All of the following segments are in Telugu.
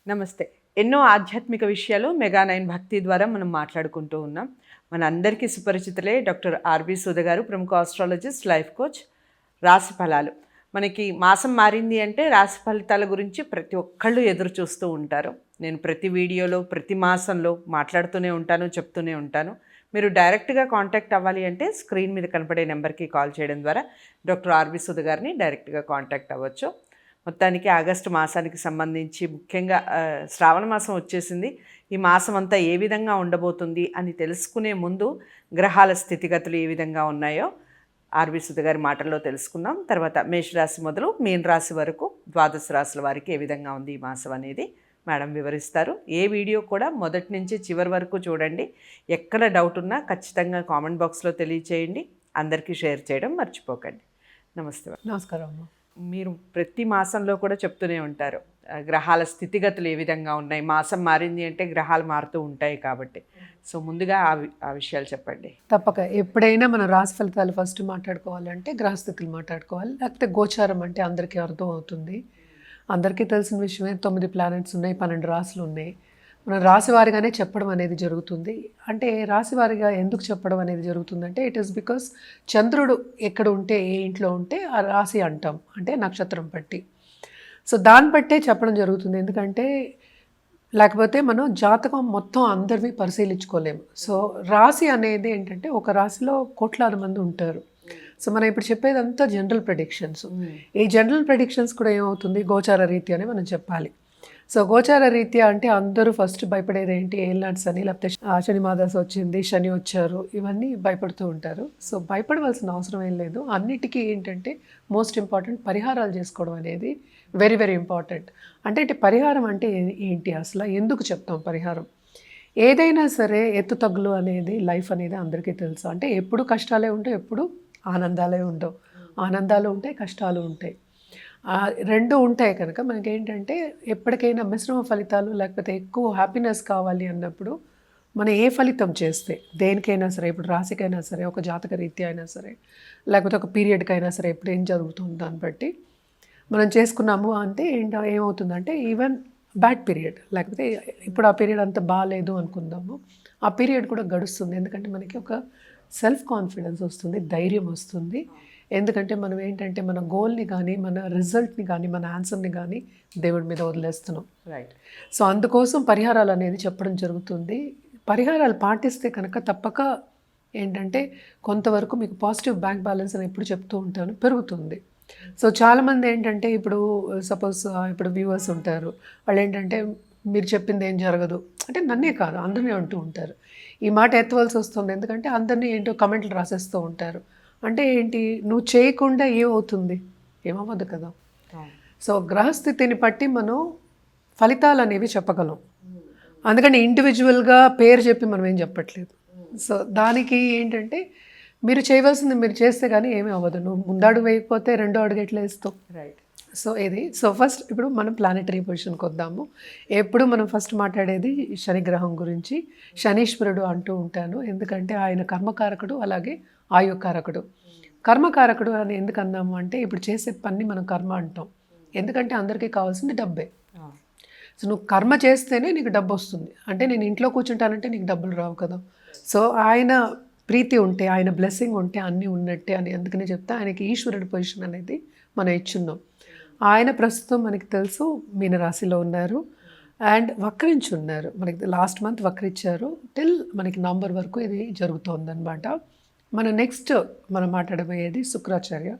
నమస్తే. ఎన్నో ఆధ్యాత్మిక విషయాలు మెగా9 భక్తి ద్వారా మనం మాట్లాడుకుంటూ ఉన్నాం. మన అందరికీ సుపరిచితులే డాక్టర్ ఆర్‌బి సుధ గారు, ప్రముఖ ఆస్ట్రాలజిస్ట్, లైఫ్ కోచ్. రాశి ఫలాలు మనకి మాసం మారింది అంటే రాశి ఫలితాల గురించి ప్రతి ఒక్కళ్ళు ఎదురు చూస్తూ ఉంటారు. నేను ప్రతి వీడియోలో ప్రతి మాసంలో మాట్లాడుతూనే ఉంటాను, చెప్తూనే ఉంటాను. మీరు డైరెక్ట్గా కాంటాక్ట్ అవ్వాలి అంటే స్క్రీన్ మీద కనపడే నెంబర్కి కాల్ చేయడం ద్వారా డాక్టర్ ఆర్‌బి సుధ గారిని డైరెక్ట్గా కాంటాక్ట్ అవ్వచ్చు. మొత్తానికి ఆగస్టు మాసానికి సంబంధించి ముఖ్యంగా శ్రావణ మాసం వచ్చేసింది. ఈ మాసం అంతా ఏ విధంగా ఉండబోతుంది అని తెలుసుకునే ముందు గ్రహాల స్థితిగతులు ఏ విధంగా ఉన్నాయో ఆర్‌బి సుధ గారి మాటల్లో తెలుసుకుందాం. తర్వాత మేషరాశి మొదలు మీన రాశి వరకు 12 రాశుల వారికి ఏ విధంగా ఉంది ఈ మాసం అనేది మేడం వివరిస్తారు. ఏ వీడియో కూడా మొదటి నుంచి చివరి వరకు చూడండి. ఎక్కడ డౌట్ ఉన్నా ఖచ్చితంగా కామెంట్ బాక్స్లో తెలియచేయండి. అందరికీ షేర్ చేయడం మర్చిపోకండి. నమస్తే. నమస్కారం. మీరు ప్రతి మాసంలో కూడా చెప్తూనే ఉంటారు గ్రహాల స్థితిగతులు ఏ విధంగా ఉన్నాయి, మాసం మారింది అంటే గ్రహాలు మారుతూ ఉంటాయి కాబట్టి. సో ముందుగా ఆ విషయాలు చెప్పండి. తప్పక ఎప్పుడైనా మనం రాశి ఫలితాలు ఫస్ట్ మాట్లాడుకోవాలంటే గ్రహస్థితులు మాట్లాడుకోవాలి, లేకపోతే గోచారం అంటే అందరికీ అర్థం అవుతుంది. అందరికీ తెలిసిన విషయమే 9 ప్లానెట్స్ ఉన్నాయి, 12 రాశులు ఉన్నాయి. మనం రాశివారిగానే చెప్పడం అనేది జరుగుతుంది. అంటే రాశివారిగా ఎందుకు చెప్పడం అనేది జరుగుతుందంటే ఇట్ ఈస్ బికాస్ చంద్రుడు ఎక్కడ ఉంటే, ఏ ఇంట్లో ఉంటే ఆ రాశి అంటాం, అంటే నక్షత్రం బట్టి. సో దాన్ని బట్టే చెప్పడం జరుగుతుంది. ఎందుకంటే లేకపోతే మనం జాతకం మొత్తం అందరివి పరిశీలించుకోలేము. సో రాశి అనేది ఏంటంటే ఒక రాశిలో కోట్లాది మంది ఉంటారు. సో మనం ఇప్పుడు చెప్పేదంతా జనరల్ ప్రెడిక్షన్స్. ఈ జనరల్ ప్రెడిక్షన్స్ కూడా ఏమవుతుంది, గోచార రీత్యానే మనం చెప్పాలి. సో గోచార రీత్యా అంటే అందరూ ఫస్ట్ భయపడేది ఏంటి, ఏల్నాట్స్ అని, లేకపోతే శని మాదాస్ వచ్చింది, శని వచ్చారు, ఇవన్నీ భయపడుతూ ఉంటారు. సో భయపడవలసిన అవసరం ఏం లేదు. అన్నిటికీ ఏంటంటే మోస్ట్ ఇంపార్టెంట్ పరిహారాలు చేసుకోవడం అనేది వెరీ వెరీ ఇంపార్టెంట్. అంటే పరిహారం అంటే ఏంటి, అసలు ఎందుకు చెప్తాం పరిహారం? ఏదైనా సరే ఎత్తు తగ్గులు అనేది లైఫ్ అనేది అందరికీ తెలుసు. అంటే ఎప్పుడు కష్టాలే ఉంటాయి, ఎప్పుడు ఆనందాలే ఉండవు. ఆనందాలు ఉంటాయి, కష్టాలు ఉంటాయి, రెండు ఉంటాయి. కనుక మనకి ఏంటంటే ఎప్పటికైనా మిశ్రమ ఫలితాలు లేకపోతే ఎక్కువ హ్యాపీనెస్ కావాలి అన్నప్పుడు మనం ఏ ఫలితం చేస్తే దేనికైనా సరే, ఇప్పుడు రాశికైనా సరే, ఒక జాతక రీత్యా అయినా సరే, లేకపోతే ఒక పీరియడ్కైనా సరే, ఎప్పుడు ఏం జరుగుతుంది దాన్ని బట్టి మనం చేసుకున్నాము అంటే ఏమవుతుందంటే ఈవెన్ బ్యాడ్ పీరియడ్, లేకపోతే ఇప్పుడు ఆ పీరియడ్ అంత బాగాలేదు అనుకుందాము, ఆ పీరియడ్ కూడా గడుస్తుంది. ఎందుకంటే మనకి ఒక సెల్ఫ్ కాన్ఫిడెన్స్ వస్తుంది, ధైర్యం వస్తుంది. ఎందుకంటే మనం ఏంటంటే మన గోల్ని కానీ, మన రిజల్ట్ని కానీ, మన ఆన్సర్ని కానీ దేవుడి మీద వదిలేస్తున్నాం. రైట్. సో అందుకోసం పరిహారాలు అనేది చెప్పడం జరుగుతుంది. పరిహారాలు పాటిస్తే కనుక తప్పక ఏంటంటే కొంతవరకు మీకు పాజిటివ్ బ్యాంక్ బ్యాలెన్స్ అని ఎప్పుడు చెప్తూ ఉంటాను, పెరుగుతుంది. సో చాలామంది ఏంటంటే ఇప్పుడు సపోజ్ ఇప్పుడు వ్యూవర్స్ ఉంటారు, వాళ్ళు ఏంటంటే మీరు చెప్పింది ఏం జరగదు అంటే, నన్నే కాదు అందరినీ అంటూ ఉంటారు. ఈ మాట ఎత్తవలసి వస్తుంది, ఎందుకంటే అందరినీ ఏంటో కమెంట్లు రాసేస్తూ ఉంటారు. అంటే ఏంటి, నువ్వు చేయకుండా ఏమవుతుంది, ఏమవ్వదు కదా. సో గ్రహస్థితిని బట్టి మనం ఫలితాలు అనేవి చెప్పగలం. అందుకని ఇండివిజువల్గా పేరు చెప్పి మనం ఏం చెప్పట్లేదు. సో దానికి ఏంటంటే మీరు చేయవలసింది మీరు చేస్తే కానీ ఏమీ అవ్వదు. నువ్వు ముందడుగు వేయకపోతే రెండో అడుగు ఎట్లా వేస్తావు. రైట్. సో సో ఫస్ట్ ఇప్పుడు మనం ప్లానెటరీ పొజిషన్కి వద్దాము. ఎప్పుడు మనం ఫస్ట్ మాట్లాడేది శని గ్రహం గురించి. శనీశ్వరుడు అంటూ ఉంటాను, ఎందుకంటే ఆయన కర్మకారకుడు, అలాగే ఆయుకారకుడు. కర్మకారకుడు అని ఎందుకు అన్నాము అంటే, ఇప్పుడు చేసే పని మనం కర్మ అంటాం, ఎందుకంటే అందరికీ కావాల్సింది డబ్బే. సో నువ్వు కర్మ చేస్తేనే నీకు డబ్బు వస్తుంది. అంటే నేను ఇంట్లో కూర్చుంటానంటే నీకు డబ్బులు రావు కదా. సో ఆయన ప్రీతి ఉంటే, ఆయన బ్లెస్సింగ్ ఉంటే అన్నీ ఉన్నట్టే అని అందుకనే చెప్తా. ఆయనకి ఈశ్వరుడి పొజిషన్ అనేది మనం ఇచ్చున్నాం. ఆయన ప్రస్తుతం మనకి తెలుసు మీనరాశిలో ఉన్నారు అండ్ వక్రించి ఉన్నారు. మనకి లాస్ట్ మంత్ వక్రించారు, టిల్ మనకి నవంబర్ వరకు ఇది జరుగుతోందనమాట. మన నెక్స్ట్ మనం మాట్లాడబోయేది శుక్రాచార్య.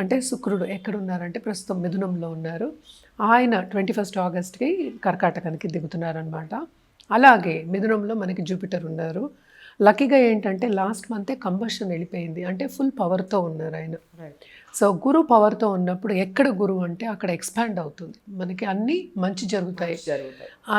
అంటే శుక్రుడు ఎక్కడున్నారంటే ప్రస్తుతం మిథునంలో ఉన్నారు. ఆయన 21 ఆగస్ట్కి కర్కాటకానికి దిగుతున్నారనమాట. అలాగే మిథునంలో మనకి జూపిటర్ ఉన్నారు. లక్కీగా ఏంటంటే లాస్ట్ మంతే కంబషన్ వెళ్ళిపోయింది, అంటే ఫుల్ పవర్తో ఉన్నారు ఆయన. సో గురు పవర్తో ఉన్నప్పుడు ఎక్కడ గురువు అంటే అక్కడ ఎక్స్పాండ్ అవుతుంది, మనకి అన్నీ మంచి జరుగుతాయి.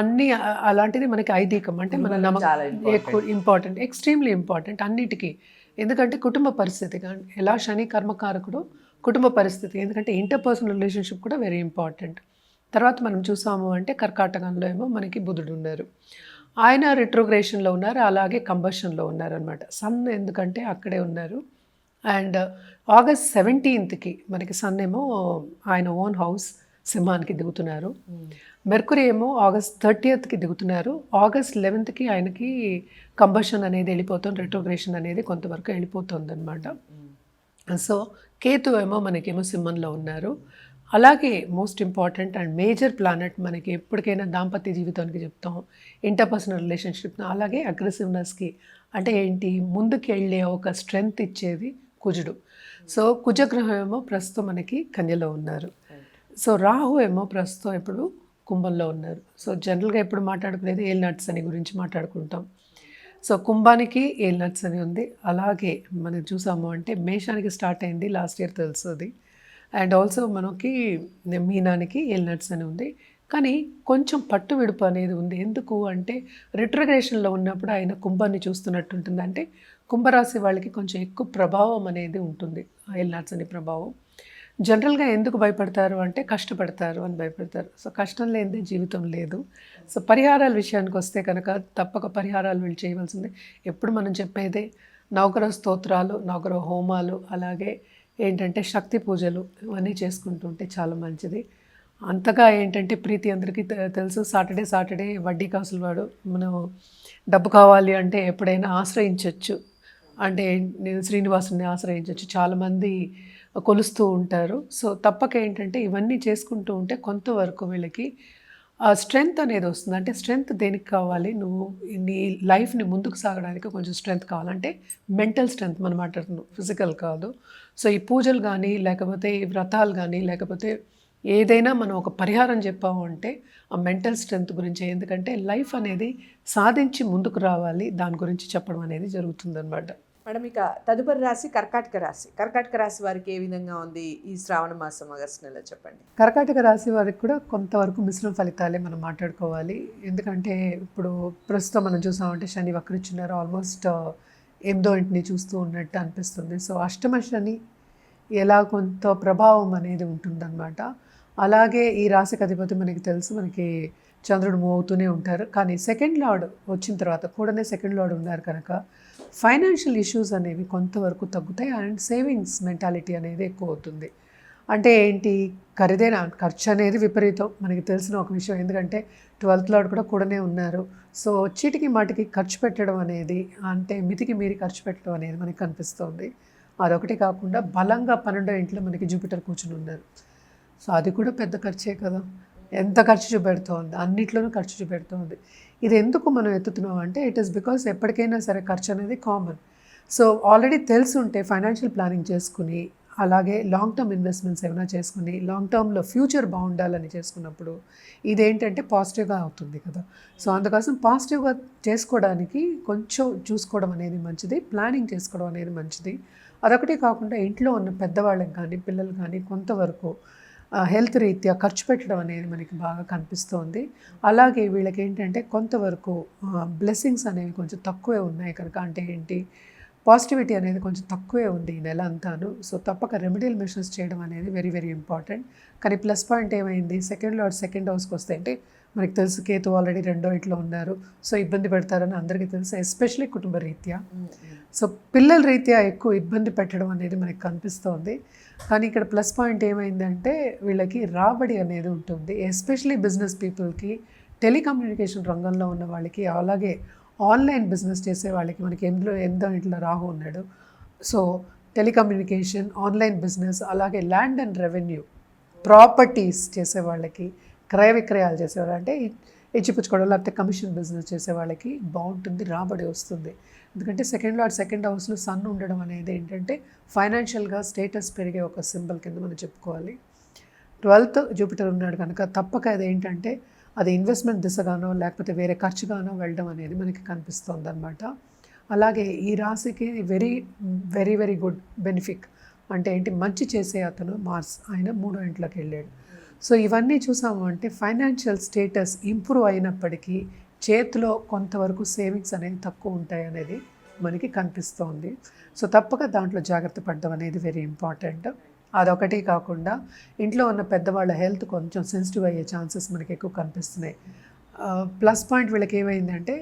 అన్నీ అలాంటిది మనకి ఐదీకం అంటే మన నమ్మకం ఎక్కువ ఇంపార్టెంట్, ఎక్స్ట్రీమ్లీ ఇంపార్టెంట్ అన్నిటికీ. ఎందుకంటే కుటుంబ పరిస్థితి కానీ, ఎలా శని కర్మకారకుడు కుటుంబ పరిస్థితి, ఎందుకంటే ఇంటర్పర్సనల్ రిలేషన్షిప్ కూడా వెరీ ఇంపార్టెంట్. తర్వాత మనం చూసాము అంటే కర్కాటకంలో ఏమో మనకి బుధుడు ఉన్నారు, ఆయన రిట్రోగ్రేషన్లో ఉన్నారు, అలాగే కంబషన్లో ఉన్నారు అనమాట. సన్ ఎందుకంటే అక్కడే ఉన్నారు. అండ్ ఆగస్ట్ 17కి మనకి సన్ ఏమో ఆయన ఓన్ హౌస్ సింహానికి దిగుతున్నారు. మెర్కురీ ఏమో ఆగస్ట్ 30కి దిగుతున్నారు. ఆగస్ట్ 11కి ఆయనకి కంబషన్ అనేది వెళ్ళిపోతుంది, రెట్రోగ్రేషన్ అనేది కొంతవరకు వెళ్ళిపోతుందన్నమాట. సో కేతు ఏమో మనకేమో సింహంలో ఉన్నారు. అలాగే most important and major planet మనకి ఎప్పటికైనా దాంపత్య జీవితానికి చెప్తాం, ఇంటర్పర్సనల్ రిలేషన్షిప్, అలాగే అగ్రెసివ్నెస్కి అంటే ఏంటి ముందుకు వెళ్ళే ఒక స్ట్రెంగ్త్ ఇచ్చేది కుజుడు. సో కుజగ్రహం ఏమో ప్రస్తుతం మనకి కన్యలో ఉన్నారు. సో రాహు ఏమో ప్రస్తుతం ఇప్పుడు కుంభంలో ఉన్నారు. సో జనరల్గా ఎప్పుడు మాట్లాడుకునేది ఏలినాట్స్ అని గురించి మాట్లాడుకుంటాం. సో కుంభానికి ఏలినాట్స్ అని ఉంది. అలాగే మనం చూసాము అంటే మేషానికి స్టార్ట్ అయింది లాస్ట్ ఇయర్ తెలుస్తుంది. అండ్ ఆల్సో మనకి మీనానికి ఏలినాట్స్ అని ఉంది. కానీ కొంచెం పట్టు విడుపు అనేది ఉంది. ఎందుకు అంటే రిట్రగ్రేషన్లో ఉన్నప్పుడు ఆయన కుంభాన్ని చూస్తున్నట్టు ఉంటుంది. అంటే కుంభరాశి వాళ్ళకి కొంచెం ఎక్కువ ప్రభావం అనేది ఉంటుంది, ఏలినాట్స్ అని ప్రభావం. జనరల్గా ఎందుకు భయపడతారు అంటే కష్టపడతారు అని భయపడతారు. సో కష్టం లేనిదే జీవితం లేదు. సో పరిహారాల విషయానికి వస్తే కనుక తప్పక పరిహారాలు వీళ్ళు చేయవలసిందే. ఎప్పుడు మనం చెప్పేదే నవగ్రహ స్తోత్రాలు, నవగ్రహ హోమాలు, అలాగే ఏంటంటే శక్తి పూజలు ఇవన్నీ చేసుకుంటుంటే చాలా మంచిది. అంతగా ఏంటంటే ప్రీతి అందరికీ తెలుసు, సాటర్డే వడ్డీ కాసులు వాడు మనం డబ్బు కావాలి అంటే ఎప్పుడైనా ఆశ్రయించవచ్చు. అంటే నేను శ్రీనివాసుని ఆశ్రయించవచ్చు, చాలామంది కొలుస్తూ ఉంటారు. సో తప్పక ఏంటంటే ఇవన్నీ చేసుకుంటూ ఉంటే కొంతవరకు వీళ్ళకి ఆ స్ట్రెంగ్త్ అనేది వస్తుంది. అంటే స్ట్రెంగ్త్ దేనికి కావాలి, నువ్వు నీ లైఫ్ని ముందుకు సాగడానికి కొంచెం స్ట్రెంగ్త్ కావాలంటే మెంటల్ స్ట్రెంగ్త్ మనం మాట్లాడుతున్నాం, ఫిజికల్ కాదు. సో ఈ పూజలు కానీ లేకపోతే ఈ వ్రతాలు కానీ లేకపోతే ఏదైనా మనం ఒక పరిహారం చెప్పాము అంటే ఆ మెంటల్ స్ట్రెంగ్త్ గురించి. ఎందుకంటే లైఫ్ అనేది సాధించి ముందుకు రావాలి, దాని గురించి చెప్పడం అనేది జరుగుతుందన్నమాట. మేడం, ఇక తదుపరి రాశి కర్కాటక రాశి. కర్కాటక రాశి వారికి ఏ విధంగా ఉంది ఈ శ్రావణ మాసం ఆగస్టు నెల చెప్పండి. కర్కాటక రాశి వారికి కూడా కొంతవరకు మిశ్రమ ఫలితాలే మనం మాట్లాడుకోవాలి. ఎందుకంటే ఇప్పుడు ప్రస్తుతం మనం చూసామంటే శని వక్రించున్నారు, ఆల్మోస్ట్ 8వ ఇంటిని చూస్తూ ఉన్నట్టు అనిపిస్తుంది. సో అష్టమ శని ఎలా కొంత ప్రభావం అనేది ఉంటుందన్నమాట. అలాగే ఈ రాశికి అధిపతి మనకి తెలుసు, మనకి చంద్రుడు మూవ్ అవుతూనే ఉంటారు. కానీ సెకండ్ లార్డ్ వచ్చిన తర్వాత కూడానే సెకండ్ లార్డ్ ఉన్నారు కనుక ఫైనాన్షియల్ ఇష్యూస్ అనేవి కొంతవరకు తగ్గుతాయి. అండ్ సేవింగ్స్ మెంటాలిటీ అనేది ఎక్కువ అవుతుంది. అంటే ఏంటి, ఖరీదైన ఖర్చు అనేది విపరీతం మనకి తెలిసిన ఒక విషయం. ఎందుకంటే 12th లార్డ్ కూడా కూడానే ఉన్నారు. సో చీటికి మాటికి ఖర్చు పెట్టడం అనేది, అంటే మితికి మీరి ఖర్చు పెట్టడం అనేది మనకి కనిపిస్తుంది. అదొకటి కాకుండా బలంగా 12వ ఇంట్లో మనకి జూపిటర్ కూర్చుని ఉన్నారు. సో అది కూడా పెద్ద ఖర్చే కదా, ఎంత ఖర్చు చూపెడుతోంది, అన్నిట్లోనూ ఖర్చు చూపెడుతోంది. ఇది ఎందుకు మనం ఎత్తుతున్నాం అంటే ఇట్ ఈస్ బికాస్ ఎప్పటికైనా సరే ఖర్చు అనేది కామన్. సో ఆల్రెడీ తెలుసుంటే ఫైనాన్షియల్ ప్లానింగ్ చేసుకుని, అలాగే లాంగ్ టర్మ్ ఇన్వెస్ట్మెంట్స్ ఏమైనా చేసుకుని లాంగ్ టర్మ్లో ఫ్యూచర్ బాగుండాలని చేసుకున్నప్పుడు ఇదేంటంటే పాజిటివ్గా అవుతుంది కదా. సో అందుకోసం పాజిటివ్గా చేసుకోవడానికి కొంచెం చూసుకోవడం అనేది మంచిది, ప్లానింగ్ చేసుకోవడం అనేది మంచిది. అదొకటి కాకుండా ఇంట్లో ఉన్న పెద్దవాళ్ళకి కానీ పిల్లలు కానీ కొంతవరకు హెల్త్ రీత్యా ఖర్చు పెట్టడం అనేది మనకి బాగా కనిపిస్తోంది. అలాగే వీళ్ళకి ఏంటంటే కొంతవరకు బ్లెస్సింగ్స్ అనేవి కొంచెం తక్కువే ఉన్నాయి కనుక, అంటే ఏంటి పాజిటివిటీ అనేది కొంచెం తక్కువే ఉంది ఈ నెల అంతాను. సో తప్పక రెమెడియల్ మెషర్స్ చేయడం అనేది వెరీ వెరీ ఇంపార్టెంట్. కానీ ప్లస్ పాయింట్ ఏమైంది, సెకండ్ లార్డ్ సెకండ్ హౌస్కి వస్తే అంటే మనకి తెలుసు కేతు ఆల్రెడీ 2వ ఇంట్లో ఉన్నారు. సో ఇబ్బంది పెడతారని అందరికీ తెలుసు, ఎస్పెషలీ కుటుంబ రీత్యా. సో పిల్లల రీత్యా ఎక్కువ ఇబ్బంది పెట్టడం అనేది మనకి కనిపిస్తోంది. కానీ ఇక్కడ ప్లస్ పాయింట్ ఏమైందంటే వీళ్ళకి రాబడి అనేది ఉంటుంది, ఎస్పెషలీ బిజినెస్ పీపుల్కి, టెలికమ్యూనికేషన్ రంగంలో ఉన్న వాళ్ళకి, అలాగే ఆన్లైన్ బిజినెస్ చేసే వాళ్ళకి. మనకి 8వ ఇంట్లో రాహు ఉన్నాడు. సో టెలికమ్యూనికేషన్, ఆన్లైన్ బిజినెస్, అలాగే ల్యాండ్ అండ్ రెవెన్యూ, ప్రాపర్టీస్ చేసే వాళ్ళకి, క్రయ విక్రయాలు చేసేవాళ్ళు అంటే ఇచ్చిపుచ్చుకోవడం లేకపోతే కమిషన్ బిజినెస్ చేసే వాళ్ళకి బాగుంటుంది, రాబడి వస్తుంది. ఎందుకంటే సెకండ్ లార్డ్ సెకండ్ హౌస్లో సన్ ఉండడం అనేది ఏంటంటే ఫైనాన్షియల్గా స్టేటస్ పెరిగే ఒక సింబల్ కింద మనం చెప్పుకోవాలి. 12th జూపిటర్ ఉన్నాడు కనుక తప్పక అది ఏంటంటే అది ఇన్వెస్ట్మెంట్ దిశగానో లేకపోతే వేరే ఖర్చుగానో వెళ్ళడం అనేది మనకి కనిపిస్తుంది అనమాట. అలాగే ఈ రాశికి very very very good benefit అంటే ఏంటి, మంచి చేసే అతను మార్స్, ఆయన 3వ ఇంట్లోకి వెళ్ళాడు. సో ఇవన్నీ చూసాము అంటే ఫైనాన్షియల్ స్టేటస్ ఇంప్రూవ్ అయినప్పటికీ చేతిలో కొంతవరకు సేవింగ్స్ అనేవి తక్కువ ఉంటాయి అనేది మనకి కనిపిస్తోంది. సో తప్పక దాంట్లో జాగ్రత్త పడడం అనేది వెరీ ఇంపార్టెంట్. అదొకటి కాకుండా ఇంట్లో ఉన్న పెద్దవాళ్ళ హెల్త్ కొంచెం సెన్సిటివ్ అయ్యే ఛాన్సెస్ మనకి ఎక్కువ కనిపిస్తున్నాయి. ప్లస్ పాయింట్ వీళ్ళకి ఏమైందంటే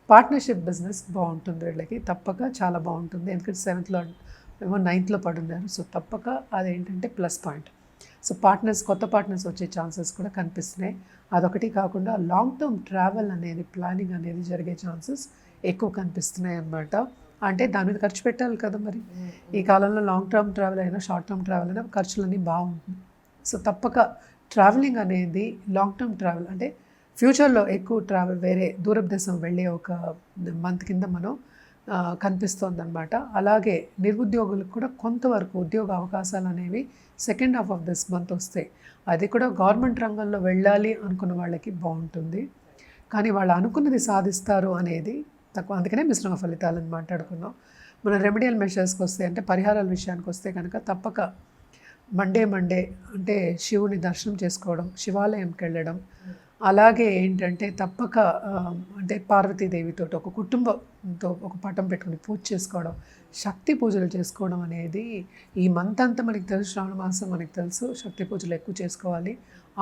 పార్ట్నర్షిప్ బిజినెస్ బాగుంటుంది వీళ్ళకి, తప్పక చాలా బాగుంటుంది. ఎందుకంటే 7th లార్డ్ ఏమో 9th పడున్నారు. సో తప్పక అదేంటంటే ప్లస్ పాయింట్. సో పార్ట్నర్స్, కొత్త పార్ట్నర్స్ వచ్చే ఛాన్సెస్ కూడా కనిపిస్తున్నాయి. అదొకటి కాకుండా లాంగ్ టర్మ్ ట్రావెల్ అనేది ప్లానింగ్ అనేది జరిగే ఛాన్సెస్ ఎక్కువ కనిపిస్తున్నాయి అన్నమాట. అంటే దాని మీద ఖర్చు పెట్టాలి కదా మరి. ఈ కాలంలో లాంగ్ టర్మ్ ట్రావెల్ అయినా షార్ట్ టర్మ్ ట్రావెల్ అయినా ఖర్చులన్నీ బాగుంటుంది. సో తప్పక ట్రావెలింగ్ అనేది లాంగ్ టర్మ్ ట్రావెల్ అంటే ఫ్యూచర్లో ఎక్కువ ట్రావెల్ వేరే దూరపు దేశం వెళ్ళే ఒక మంత్ కింద మనం కనిపిస్తుంది అనమాట. అలాగే నిరుద్యోగులకు కూడా కొంతవరకు ఉద్యోగ అవకాశాలు అనేవి second half of this month వస్తాయి. అది కూడా గవర్నమెంట్ రంగంలో వెళ్ళాలి అనుకున్న వాళ్ళకి బాగుంటుంది. కానీ వాళ్ళు అనుకున్నది సాధిస్తారు అనేది తక్కువ. అందుకనే మిశ్రమ ఫలితాలను మాట్లాడుకున్నాం. మన రెమెడియల్ మెషర్స్కి వస్తే అంటే పరిహారాల విషయానికి వస్తే కనుక తప్పక మండే అంటే శివుని దర్శనం చేసుకోవడం, శివాలయంకి వెళ్ళడం, అలాగే ఏంటంటే తప్పక అంటే పార్వతీదేవితో ఒక కుటుంబంతో ఒక పటం పెట్టుకుని పూజ చేసుకోవడం, శక్తి పూజలు చేసుకోవడం అనేది ఈ మంత్ అంతా మనకి తెలుసు. శ్రావణ మాసం మనకి తెలుసు, శక్తి పూజలు ఎక్కువ చేసుకోవాలి.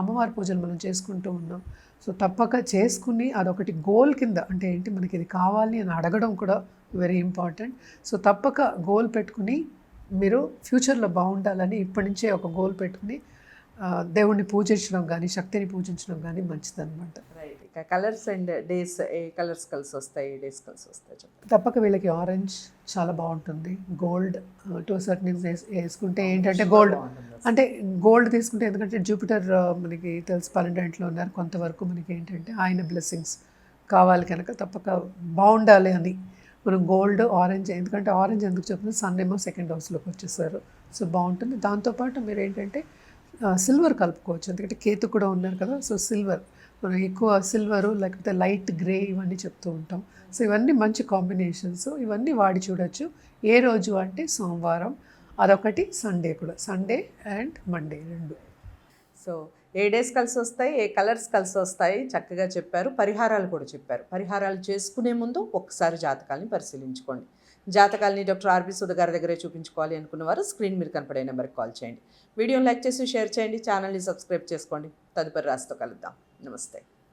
అమ్మవారి పూజలు మనం చేసుకుంటూ ఉన్నాం. సో తప్పక చేసుకుని అదొకటి గోల్ కింద అంటే ఏంటి మనకి ఇది కావాలి అని అడగడం కూడా వెరీ ఇంపార్టెంట్. సో తప్పక గోల్ పెట్టుకుని మీరు ఫ్యూచర్లో బాగుండాలని ఇప్పటి నుంచే ఒక గోల్ పెట్టుకుని దేవుణ్ణి పూజించడం కానీ శక్తిని పూజించడం కానీ మంచిదన్నమాట. రైట్. ఇక colours and days A colours కలిసి వస్తాయి, ఏ డేస్ కలిసి వస్తాయి చెప్పండి. తప్పక వీళ్ళకి ఆరెంజ్ చాలా బాగుంటుంది. గోల్డ్ టు సర్టన్ వేసుకుంటే ఏంటంటే గోల్డ్ అంటే గోల్డ్ తీసుకుంటే ఎందుకంటే జూపిటర్ మనకి తెలుసు 12 ఉన్నారు. కొంతవరకు మనకి ఏంటంటే ఆయన బ్లెస్సింగ్స్ కావాలి కనుక తప్పక బాగుండాలి అని మనం గోల్డ్ ఆరెంజ్, ఎందుకంటే ఆరెంజ్ ఎందుకు చెప్తున్నా సన్ ఏమో సెకండ్ హౌస్లోకి వచ్చేసారు. సో బాగుంటుంది. దాంతోపాటు మీరు ఏంటంటే సిల్వర్ కలుపుకోవచ్చు, ఎందుకంటే కేతు కూడా ఉన్నారు కదా. సో సిల్వర్ మనం ఎక్కువ సిల్వరు లేకపోతే లైట్ గ్రే ఇవన్నీ చెప్తూ ఉంటాం. సో ఇవన్నీ మంచి కాంబినేషన్స్. ఇవన్నీ వాడి చూడొచ్చు. ఏ రోజు అంటే సోమవారం, అదొకటి సండే కూడా, Sunday and Monday 2. So A days కలిసి వస్తాయి, ఏ కలర్స్ కలిసి వస్తాయి చక్కగా చెప్పారు. పరిహారాలు కూడా చెప్పారు. పరిహారాలు చేసుకునే ముందు ఒక్కసారి జాతకాలని పరిశీలించుకోండి. జాతకాలని డాక్టర్ ఆర్బీ సుధ గారి దగ్గరే చూపించుకోవాలి అనుకున్న వారు స్క్రీన్ మీద కనపడే నెంబర్కి కాల్ చేయండి. వీడియోని లైక్ చేసి షేర్ చేయండి. ఛానల్ని సబ్స్క్రైబ్ చేసుకోండి. తదుపరి రాశితో కలుద్దాం. నమస్తే.